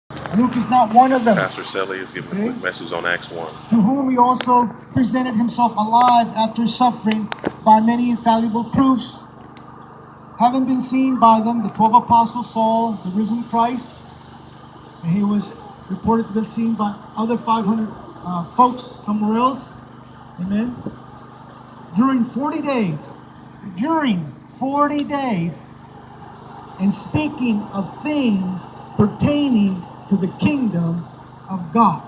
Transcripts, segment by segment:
Luke is not one of them. Pastor Celly is giving a quick message on Acts 1. To whom he also presented himself alive after suffering by many infallible proofs, having been seen by them, the 12 apostles saw the risen Christ, and he was reported to be seen by other 500 folks somewhere else. Amen. During 40 days, and speaking of things pertaining to the kingdom of God.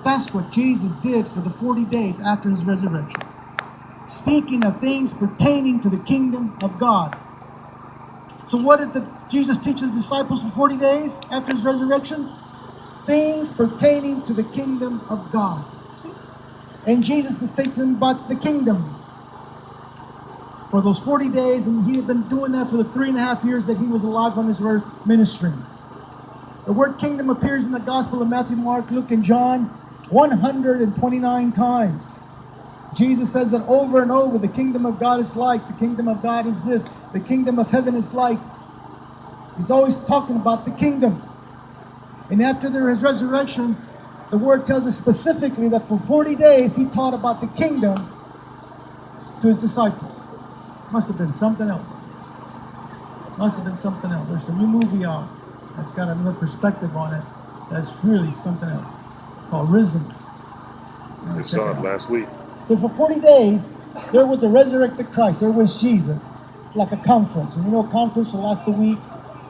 That's what Jesus did for the 40 days after his resurrection. Speaking of things pertaining to the kingdom of God. So what did Jesus teach his disciples for 40 days after his resurrection? Things pertaining to the kingdom of God. And Jesus is teaching them about the kingdom for those 40 days, and he had been doing that for the 3.5 years that he was alive on this earth ministering. The word kingdom appears in the Gospel of Matthew, Mark, Luke, and John 129 times. Jesus says that over and over, the kingdom of God is like, the kingdom of God is this, the kingdom of heaven is like. He's always talking about the kingdom. And after his resurrection, the word tells us specifically that for 40 days he taught about the kingdom to his disciples. Must have been something else. Must have been something else. There's a new movie out that's got another perspective on it that's really something else, called Risen. I saw it last week. So for 40 days, there was the resurrected Christ. There was Jesus. It's like a conference. And you know, a conference will last a week,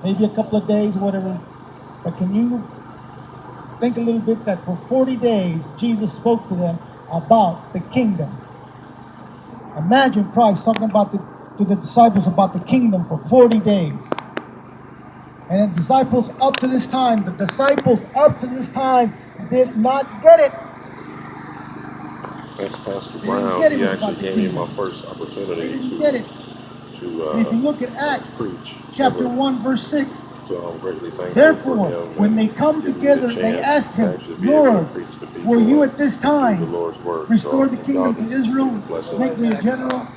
maybe a couple of days, whatever. But can you think a little bit that for 40 days, Jesus spoke to them about the kingdom? Imagine Christ talking about to the disciples about the kingdom for 40 days. And the disciples up to this time did not get it. That's Pastor Brown. He actually gave me my first opportunity If you look at Acts preach. chapter 1, verse 6. So I'm greatly thankful. Therefore, for him when they come together, they asked him, Lord, were you at this time restore the kingdom to Israel? Make me a general.